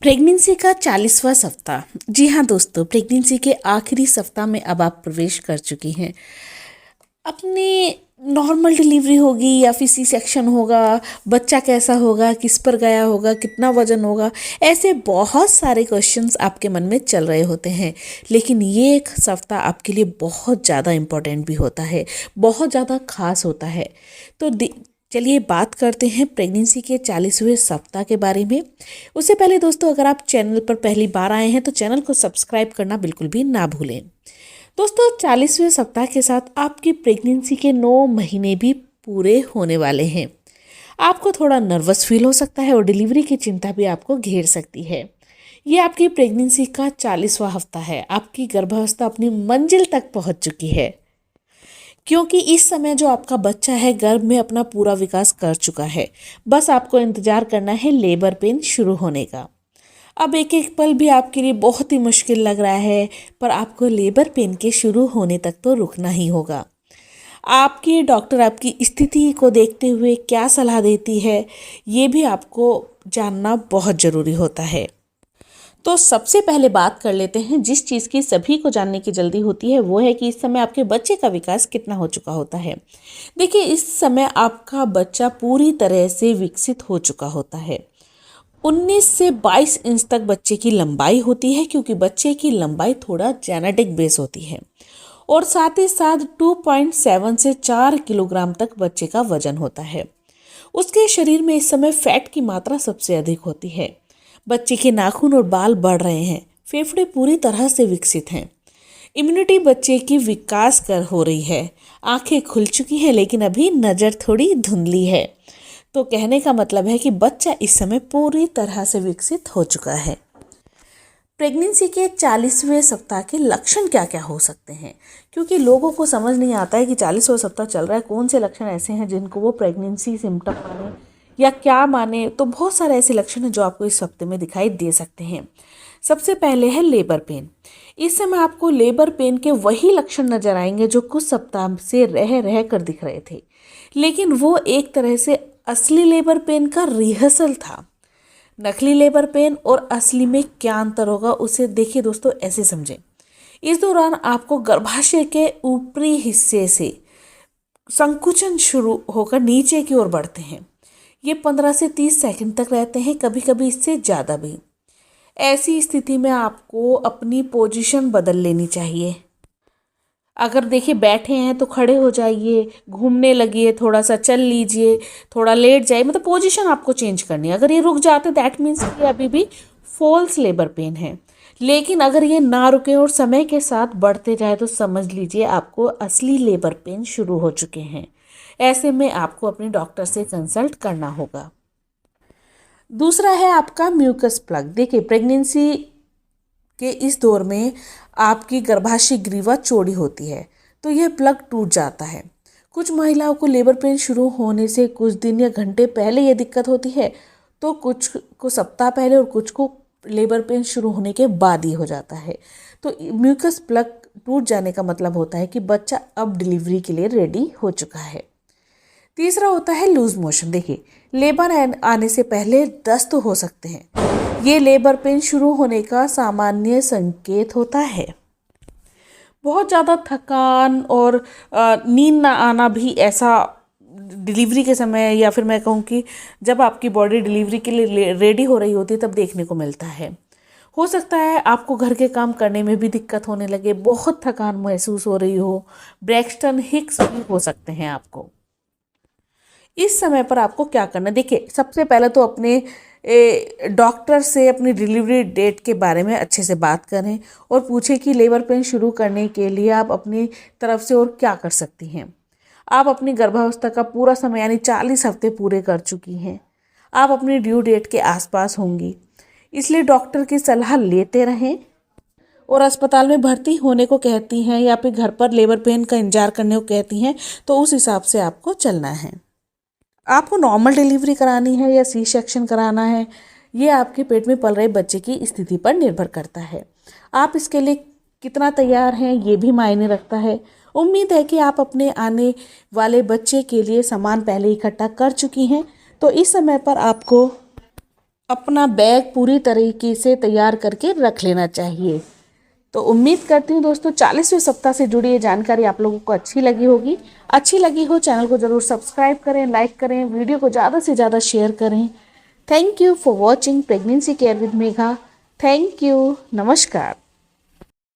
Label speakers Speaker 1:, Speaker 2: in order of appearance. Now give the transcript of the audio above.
Speaker 1: Pregnancy का 40वां सप्ताह। जी हाँ दोस्तों, प्रेगनेंसी के आखिरी सप्ताह में अब आप प्रवेश कर चुकी हैं। अपनी नॉर्मल डिलीवरी होगी या फिर सी सेक्शन होगा, बच्चा कैसा होगा, किस पर गया होगा, कितना वजन होगा, ऐसे बहुत सारे क्वेश्चंस आपके मन में चल रहे होते हैं। लेकिन ये एक सप्ताह आपके लिए बहुत ज़्यादा इम्पोर्टेंट भी होता है, बहुत ज़्यादा खास होता है। तो चलिए बात करते हैं प्रेगनेंसी के 40वें सप्ताह के बारे में। उससे पहले दोस्तों, अगर आप चैनल पर पहली बार आए हैं तो चैनल को सब्सक्राइब करना बिल्कुल भी ना भूलें। दोस्तों, 40वें सप्ताह के साथ आपकी प्रेगनेंसी के 9 महीने भी पूरे होने वाले हैं। आपको थोड़ा नर्वस फील हो सकता है और डिलीवरी की चिंता भी आपको घेर सकती है। ये आपकी प्रेगनेंसी का 40वां हफ्ता है। आपकी गर्भावस्था अपनी मंजिल तक पहुंच चुकी है, क्योंकि इस समय जो आपका बच्चा है गर्भ में अपना पूरा विकास कर चुका है। बस आपको इंतजार करना है लेबर पेन शुरू होने का। अब एक एक पल भी आपके लिए बहुत ही मुश्किल लग रहा है, पर आपको लेबर पेन के शुरू होने तक तो रुकना ही होगा। आपकी डॉक्टर आपकी स्थिति को देखते हुए क्या सलाह देती है, ये भी आपको जानना बहुत ज़रूरी होता है। तो सबसे पहले बात कर लेते हैं जिस चीज़ की सभी को जानने की जल्दी होती है, वो है कि इस समय आपके बच्चे का विकास कितना हो चुका होता है। देखिए, इस समय आपका बच्चा पूरी तरह से विकसित हो चुका होता है। 19 से 22 इंच तक बच्चे की लंबाई होती है, क्योंकि बच्चे की लंबाई थोड़ा जेनेटिक बेस होती है। और साथ ही साथ 2.7 से 4 किलोग्राम तक बच्चे का वजन होता है। उसके शरीर में इस समय फैट की मात्रा सबसे अधिक होती है। बच्चे के नाखून और बाल बढ़ रहे हैं, फेफड़े पूरी तरह से विकसित हैं, इम्यूनिटी बच्चे की विकास कर हो रही है, आंखें खुल चुकी हैं, लेकिन अभी नज़र थोड़ी धुंधली है। तो कहने का मतलब है कि बच्चा इस समय पूरी तरह से विकसित हो चुका है। प्रेगनेंसी के 40वें सप्ताह के लक्षण क्या क्या हो सकते हैं, क्योंकि लोगों को समझ नहीं आता है कि 40वां सप्ताह चल रहा है, कौन से लक्षण ऐसे हैं जिनको वो प्रेगनेंसी सिम्टम माने या क्या माने। तो बहुत सारे ऐसे लक्षण हैं जो आपको इस हफ्ते में दिखाई दे सकते हैं। सबसे पहले है लेबर पेन। इस समय आपको लेबर पेन के वही लक्षण नजर आएंगे जो कुछ सप्ताह से रह रह कर दिख रहे थे, लेकिन वो एक तरह से असली लेबर पेन का रिहर्सल था। नकली लेबर पेन और असली में क्या अंतर होगा, उसे देखिए दोस्तों, ऐसे समझें। इस दौरान आपको गर्भाशय के ऊपरी हिस्से से संकुचन शुरू होकर नीचे की ओर बढ़ते हैं। ये 15 से 30 सेकंड तक रहते हैं, कभी कभी इससे ज़्यादा भी। ऐसी स्थिति में आपको अपनी पोजीशन बदल लेनी चाहिए। अगर देखिए बैठे हैं तो खड़े हो जाइए, घूमने लगिए, थोड़ा सा चल लीजिए, थोड़ा लेट जाइए, मतलब पोजीशन आपको चेंज करनी है। अगर ये रुक जाते दैट मीन्स कि अभी भी फॉल्स लेबर पेन है। लेकिन अगर ये ना रुके और समय के साथ बढ़ते जाए तो समझ लीजिए आपको असली लेबर पेन शुरू हो चुके हैं। ऐसे में आपको अपने डॉक्टर से कंसल्ट करना होगा। दूसरा है आपका म्यूकस प्लग। देखिए, प्रेगनेंसी के इस दौर में आपकी गर्भाशय ग्रीवा चौड़ी होती है, तो यह प्लग टूट जाता है। कुछ महिलाओं को लेबर पेन शुरू होने से कुछ दिन या घंटे पहले यह दिक्कत होती है, तो कुछ को सप्ताह पहले और कुछ को लेबर पेन शुरू होने के बाद ही हो जाता है। तो म्यूकस प्लग टूट जाने का मतलब होता है कि बच्चा अब डिलीवरी के लिए रेडी हो चुका है। तीसरा होता है लूज मोशन। देखिए, लेबर आने से पहले दस्त हो सकते हैं, ये लेबर पेन शुरू होने का सामान्य संकेत होता है। बहुत ज़्यादा थकान और नींद ना आना भी ऐसा डिलीवरी के समय, या फिर मैं कहूँ कि जब आपकी बॉडी डिलीवरी के लिए रेडी हो रही होती है, तब देखने को मिलता है। हो सकता है आपको घर के काम करने में भी दिक्कत होने लगे, बहुत थकान महसूस हो रही हो, ब्रैक्सटन हिक्स भी हो सकते हैं आपको। इस समय पर आपको क्या करना है, देखिए, सबसे पहले तो अपने डॉक्टर से अपनी डिलीवरी डेट के बारे में अच्छे से बात करें और पूछें कि लेबर पेन शुरू करने के लिए आप अपनी तरफ से और क्या कर सकती हैं। आप अपनी गर्भावस्था का पूरा समय यानी 40 हफ्ते पूरे कर चुकी हैं। आप अपनी ड्यू डेट के आसपास होंगी, इसलिए डॉक्टर की सलाह लेते रहें। और अस्पताल में भर्ती होने को कहती हैं या फिर घर पर लेबर पेन का इंतजार करने को कहती हैं, तो उस हिसाब से आपको चलना है। आपको नॉर्मल डिलीवरी करानी है या सी सेक्शन कराना है, ये आपके पेट में पल रहे बच्चे की स्थिति पर निर्भर करता है। आप इसके लिए कितना तैयार हैं, ये भी मायने रखता है। उम्मीद है कि आप अपने आने वाले बच्चे के लिए सामान पहले इकट्ठा कर चुकी हैं, तो इस समय पर आपको अपना बैग पूरी तरीके से तैयार करके रख लेना चाहिए। तो उम्मीद करती हूँ दोस्तों 40वें सप्ताह से जुड़ी ये जानकारी आप लोगों को अच्छी लगी होगी। अच्छी लगी हो चैनल को ज़रूर सब्सक्राइब करें, लाइक करें, वीडियो को ज़्यादा से ज़्यादा शेयर करें। Thank you for watching pregnancy care with Megha. Thank you. नमस्कार।